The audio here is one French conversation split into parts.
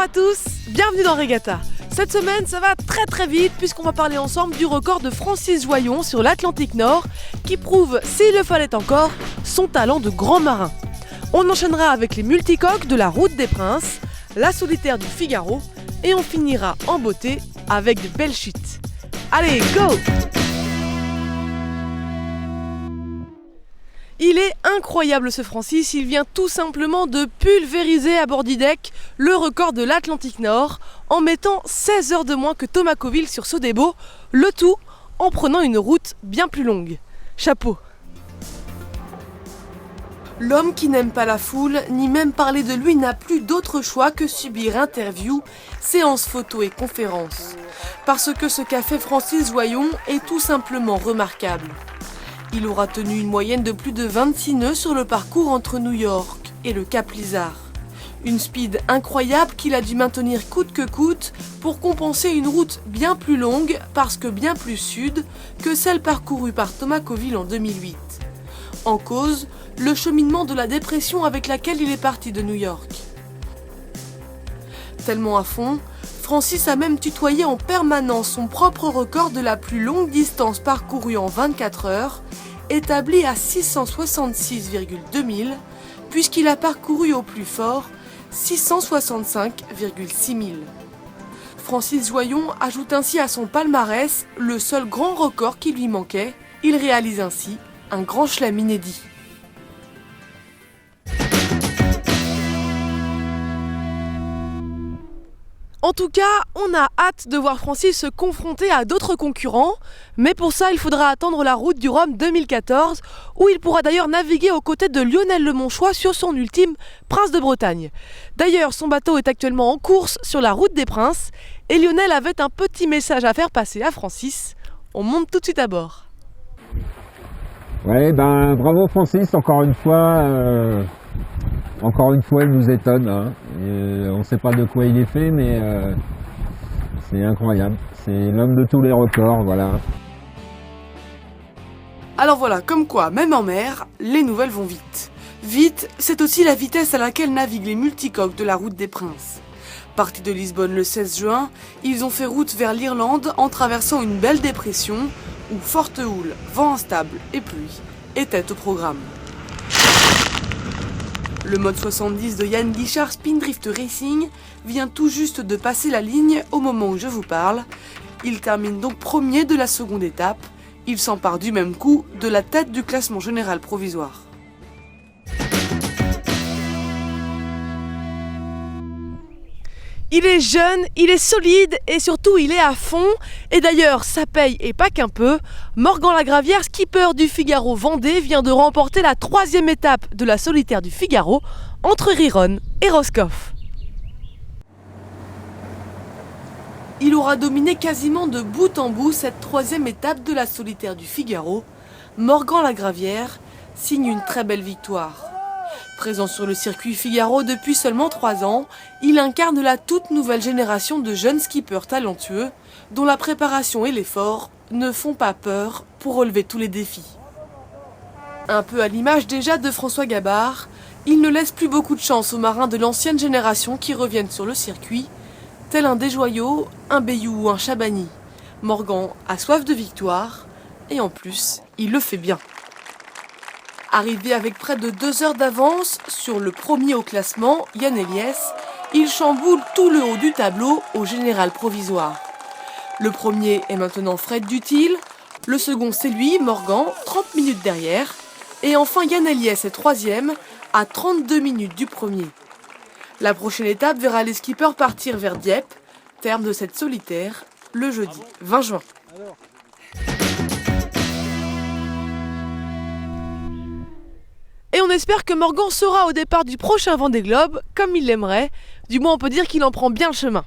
à tous, bienvenue dans Regatta. Cette semaine, ça va très vite puisqu'on va parler ensemble du record de Francis Joyon sur l'Atlantique Nord qui prouve, s'il le fallait encore, son talent de grand marin. On enchaînera avec les multicoques de la Route des Princes, la solitaire du Figaro et on finira en beauté avec de belles chutes. Allez, go! Il est incroyable ce Francis, il vient tout simplement de pulvériser à bord du deck le record de l'Atlantique Nord en mettant 16 heures de moins que Thomas Coville sur Sodebo, le tout en prenant une route bien plus longue. Chapeau! L'homme qui n'aime pas la foule, ni même parler de lui, n'a plus d'autre choix que subir interviews, séances photos et conférences. Parce que ce qu'a fait Francis Joyon est tout simplement remarquable. Il aura tenu une moyenne de plus de 26 nœuds sur le parcours entre New York et le Cap Lizard. Une speed incroyable qu'il a dû maintenir coûte que coûte pour compenser une route bien plus longue, parce que bien plus sud, que celle parcourue par Thomas Coville en 2008. En cause, le cheminement de la dépression avec laquelle il est parti de New York. Tellement à fond, Francis a même tutoyé en permanence son propre record de la plus longue distance parcourue en 24 heures, établi à 666,2 milles, puisqu'il a parcouru au plus fort 665,6 milles. Francis Joyon ajoute ainsi à son palmarès le seul grand record qui lui manquait. Il réalise ainsi un grand chelem inédit. En tout cas, on a hâte de voir Francis se confronter à d'autres concurrents, mais pour ça, il faudra attendre la route du Rhum 2014, où il pourra d'ailleurs naviguer aux côtés de Lionel Lemonchois sur son ultime Prince de Bretagne. D'ailleurs, son bateau est actuellement en course sur la route des Princes, et Lionel avait un petit message à faire passer à Francis. On monte tout de suite à bord. Ouais, bravo Francis, encore une fois, il nous étonne. Hein. On ne sait pas de quoi il est fait, mais c'est incroyable. C'est l'homme de tous les records, voilà. Alors voilà, comme quoi, même en mer, les nouvelles vont vite. Vite, c'est aussi la vitesse à laquelle naviguent les multicoques de la Route des Princes. Partis de Lisbonne le 16 juin, ils ont fait route vers l'Irlande en traversant une belle dépression où forte houle, vent instable et pluie étaient au programme. Le mode 70 de Yann Guichard Spindrift Racing vient tout juste de passer la ligne au moment où je vous parle. Il termine donc premier de la seconde étape. Il s'empare du même coup de la tête du classement général provisoire. Il est jeune, il est solide et surtout il est à fond. Et d'ailleurs, ça paye et pas qu'un peu. Morgan Lagravière, skipper du Figaro Vendée, vient de remporter la 3e étape de la solitaire du Figaro entre Riron et Roscoff. Il aura dominé quasiment de bout en bout cette 3e étape de la solitaire du Figaro. Morgan Lagravière signe une très belle victoire. Présent sur le circuit Figaro depuis seulement 3 ans, il incarne la toute nouvelle génération de jeunes skippers talentueux dont la préparation et l'effort ne font pas peur pour relever tous les défis. Un peu à l'image déjà de François Gabard, il ne laisse plus beaucoup de chance aux marins de l'ancienne génération qui reviennent sur le circuit, tel un Desjoyaux, un Bayou ou un Chabani. Morgan a soif de victoire et en plus, il le fait bien. Arrivé avec près de 2 heures d'avance sur le premier au classement, Yann Eliès, il chamboule tout le haut du tableau au général provisoire. Le premier est maintenant Fred Dutil, le second c'est lui, Morgan, 30 minutes derrière, et enfin Yann Eliès est 3e, à 32 minutes du premier. La prochaine étape verra les skippers partir vers Dieppe, terme de cette solitaire, le jeudi 20 juin. Et on espère que Morgan sera au départ du prochain Vendée Globe, comme il l'aimerait. Du moins, on peut dire qu'il en prend bien le chemin.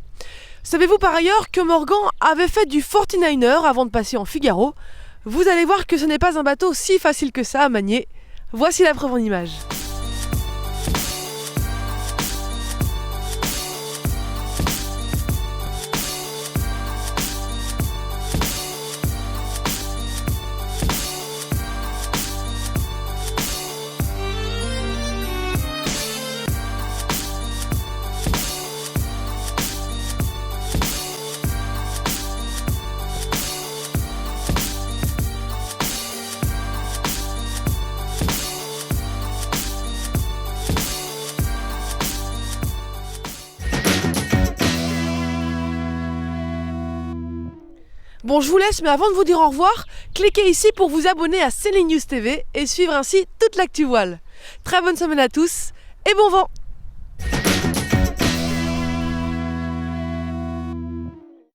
Savez-vous par ailleurs que Morgan avait fait du 49er avant de passer en Figaro? Vous allez voir que ce n'est pas un bateau si facile que ça à manier. Voici la preuve en image. Bon, je vous laisse, mais avant de vous dire au revoir, cliquez ici pour vous abonner à Sailing News TV et suivre ainsi toute l'actu voile. Très bonne semaine à tous et bon vent!